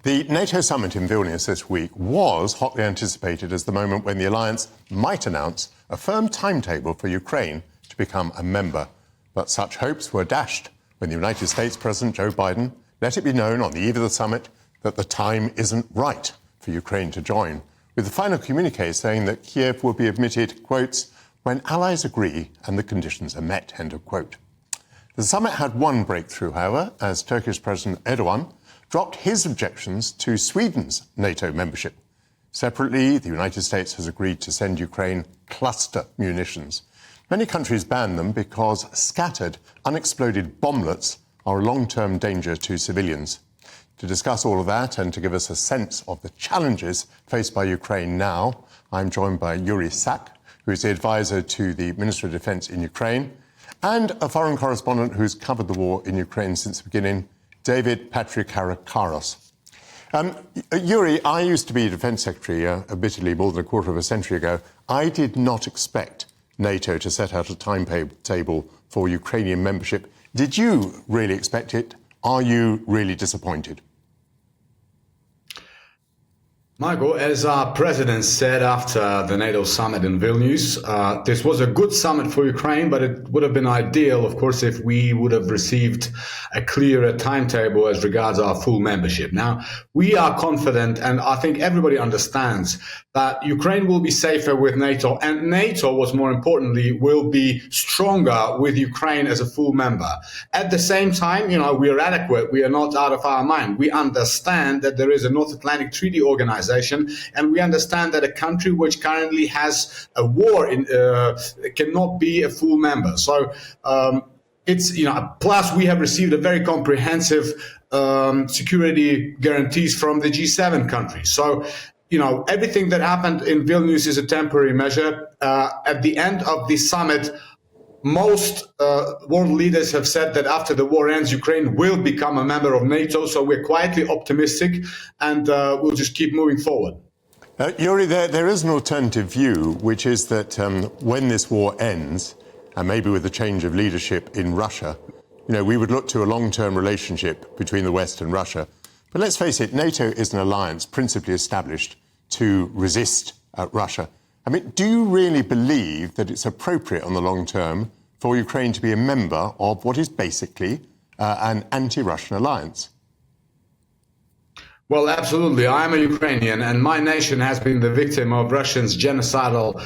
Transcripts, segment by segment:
The NATO summit in Vilnius this week was hotly anticipated as the moment when the alliance might announce a firm timetable for Ukraine to become a member. But such hopes were dashed when the United States President Joe Biden let it be known on the eve of the summit that the time isn't right for Ukraine to join, with the final communique saying that Kiev will be admitted, quotes, when allies agree and the conditions are met, end of quote. The summit had one breakthrough, however, as Turkish President Erdogan dropped his objections to Sweden's NATO membership. Separately, the United States has agreed to send Ukraine cluster munitions. Many countries ban them because scattered, unexploded bomblets are a long-term danger to civilians. To discuss all of that and to give us a sense of the challenges faced by Ukraine now, I'm joined by Yuri Sak, who is the advisor to the Minister of Defense in Ukraine, and a foreign correspondent who's covered the war in Ukraine since the beginning, David Patrikarakaros. Yuri, I used to be Defence Secretary, admittedly more than a quarter of a century ago. I did not expect NATO to set out a timetable for Ukrainian membership. Did you really expect it? Are you really disappointed? Michael, as our president said after the NATO summit in Vilnius, this was a good summit for Ukraine, but it would have been ideal, of course, if we would have received a clearer timetable as regards our full membership. Now, we are confident, and I think everybody understands, that Ukraine will be safer with NATO, and NATO, what's more importantly, will be stronger with Ukraine as a full member. At the same time, we are adequate. We are not out of our mind. We understand that there is a North Atlantic Treaty Organization, and we understand that a country which currently has a war cannot be a full member. So plus we have received a very comprehensive security guarantees from the G7 countries. So everything that happened in Vilnius is a temporary measure. At the end of the summit, most world leaders have said that after the war ends, Ukraine will become a member of NATO. So we're quietly optimistic, and we'll just keep moving forward. Yuri, there is an alternative view, which is that when this war ends, and maybe with the change of leadership in Russia, we would look to a long-term relationship between the West and Russia. But let's face it, NATO is an alliance principally established to resist Russia. I mean, do you really believe that it's appropriate on the long term for Ukraine to be a member of what is basically an anti-Russian alliance? Well, absolutely. I'm a Ukrainian, and my nation has been the victim of Russians' genocidal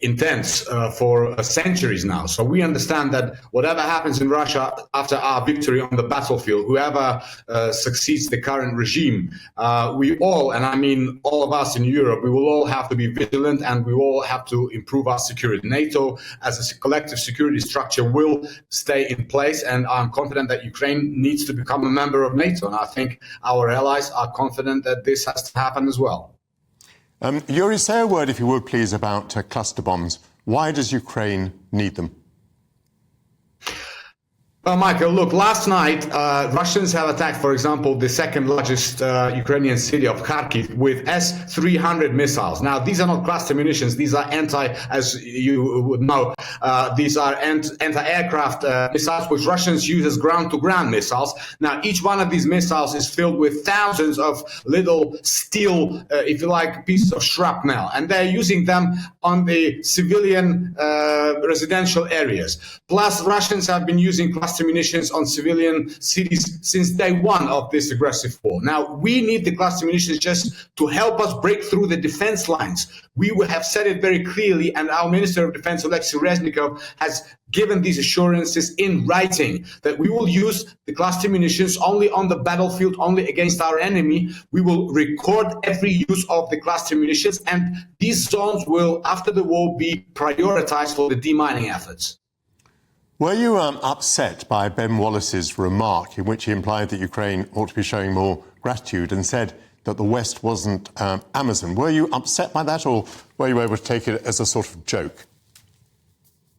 intents for centuries now. So we understand that whatever happens in Russia after our victory on the battlefield, whoever succeeds the current regime, we all, and I mean all of us in Europe, we will all have to be vigilant, and we all have to improve our security. NATO as a collective security structure will stay in place, and I'm confident that Ukraine needs to become a member of NATO, and I think our allies are confident that this has to happen as well. Yuri, say a word, if you would, please, about cluster bombs. Why does Ukraine need them? Well, Michael, look, last night, Russians have attacked, for example, the second largest Ukrainian city of Kharkiv with S-300 missiles. Now, these are not cluster munitions. These are as you would know, these are anti-aircraft missiles, which Russians use as ground-to-ground missiles. Now, each one of these missiles is filled with thousands of little steel, if you like, pieces of shrapnel, and they're using them on the civilian residential areas. Plus, Russians have been using cluster munitions on civilian cities since day one of this aggressive war. Now, we need the cluster munitions just to help us break through the defense lines. We have said it very clearly, and our Minister of Defense, Alexei Reznikov, has given these assurances in writing that we will use the cluster munitions only on the battlefield, only against our enemy. We will record every use of the cluster munitions, and these zones will, after the war, be prioritized for the demining efforts. Were you upset by Ben Wallace's remark in which he implied that Ukraine ought to be showing more gratitude and said that the West wasn't Amazon? Were you upset by that, or were you able to take it as a sort of joke?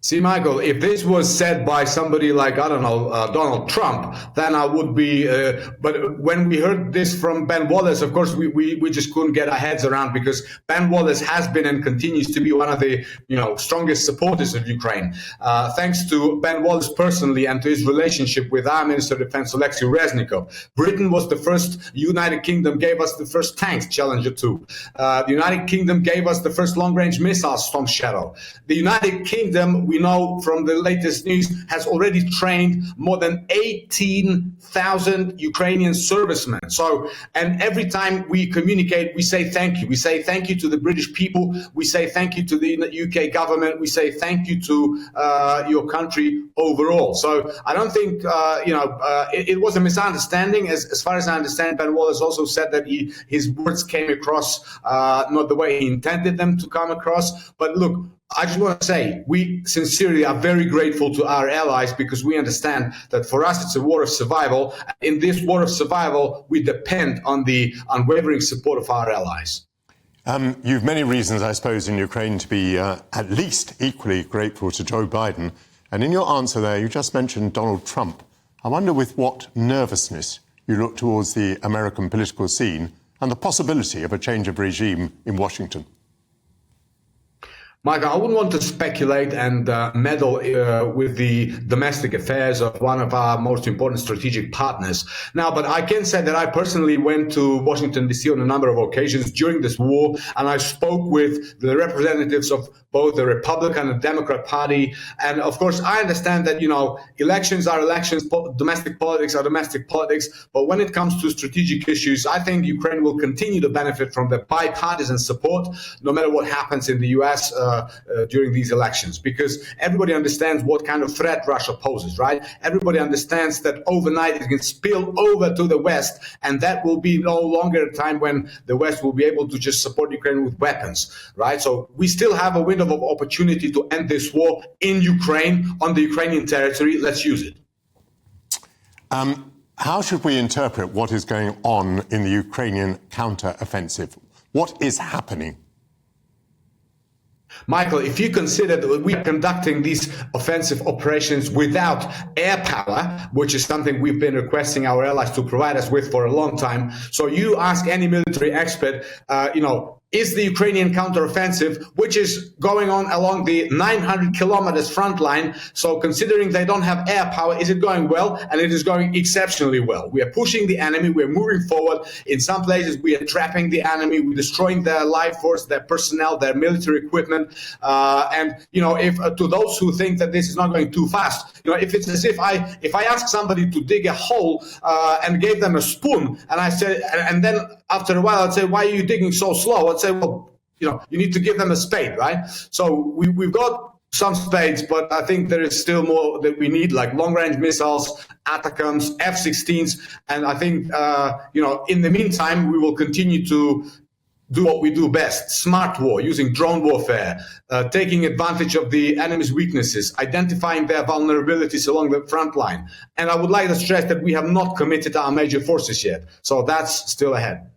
See, Michael, if this was said by somebody like, I don't know, Donald Trump, then I would be, but when we heard this from Ben Wallace, of course, we just couldn't get our heads around, because Ben Wallace has been and continues to be one of the, strongest supporters of Ukraine. Thanks to Ben Wallace personally and to his relationship with our Minister of Defense, Alexei Reznikov, Britain was the first, United Kingdom gave us the first tanks, Challenger 2. The United Kingdom gave us the first long-range missiles, Storm Shadow. The United Kingdom, we know from the latest news, has already trained more than 18,000 Ukrainian servicemen. So, and every time we communicate, we say thank you. We say thank you to the British people. We say thank you to the UK government. We say thank you to your country overall. So I don't think, it was a misunderstanding. As far as I understand, Ben Wallace also said that his words came across not the way he intended them to come across. But look, I just want to say we sincerely are very grateful to our allies, because we understand that for us it's a war of survival. In this war of survival, we depend on the unwavering support of our allies. You've many reasons, I suppose, in Ukraine to be at least equally grateful to Joe Biden. And in your answer there, you just mentioned Donald Trump. I wonder with what nervousness you look towards the American political scene and the possibility of a change of regime in Washington. Michael, I wouldn't want to speculate and meddle with the domestic affairs of one of our most important strategic partners. Now, but I can say that I personally went to Washington, D.C. on a number of occasions during this war, and I spoke with the representatives of both the Republican and Democrat Party. And of course, I understand that, elections are elections, domestic politics are domestic politics. But when it comes to strategic issues, I think Ukraine will continue to benefit from the bipartisan support, no matter what happens in the U.S. During these elections, because everybody understands what kind of threat Russia poses, right? Everybody understands that overnight it can spill over to the West, and that will be no longer a time when the West will be able to just support Ukraine with weapons, right? So we still have a window of opportunity to end this war in Ukraine, on the Ukrainian territory. Let's use it. How should we interpret what is going on in the Ukrainian counter-offensive? What is happening? Michael, if you consider that we are conducting these offensive operations without air power, which is something we've been requesting our allies to provide us with for a long time. So you ask any military expert, is the Ukrainian counteroffensive, which is going on along the 900 kilometers front line. So considering they don't have air power, is it going well? And it is going exceptionally well. We are pushing the enemy. We're moving forward. In some places, we are trapping the enemy. We're destroying their life force, their personnel, their military equipment. If to those who think that this is not going too fast, if it's as if I ask somebody to dig a hole and gave them a spoon, and I said, and then after a while I'd say, why are you digging so slow? I'd say, well, you need to give them a spade, right? So we've got some spades, but I think there is still more that we need, like long-range missiles, ATACMS, F-16s, and I think in the meantime we will continue to do what we do best: smart war, using drone warfare, taking advantage of the enemy's weaknesses, identifying their vulnerabilities along the front line. And I would like to stress that we have not committed our major forces yet, so that's still ahead.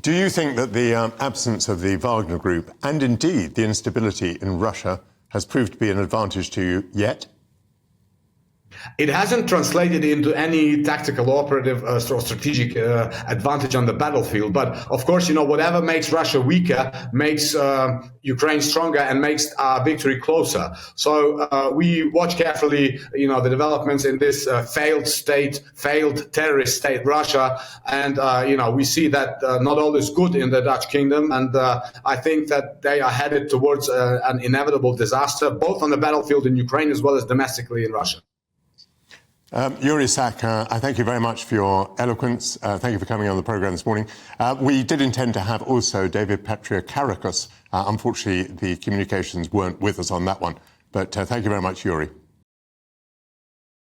Do you think that the absence of the Wagner Group and indeed the instability in Russia has proved to be an advantage to you yet? It hasn't translated into any tactical, operative, or strategic advantage on the battlefield. But of course, whatever makes Russia weaker makes Ukraine stronger and makes our victory closer. So we watch carefully, the developments in this failed terrorist state, Russia. And, we see that not all is good in the Dutch kingdom. And I think that they are headed towards an inevitable disaster, both on the battlefield in Ukraine as well as domestically in Russia. Yuri Sak, I thank you very much for your eloquence. Thank you for coming on the programme this morning. We did intend to have also David Patriarcharakos. Unfortunately, the communications weren't with us on that one. But thank you very much, Yuri.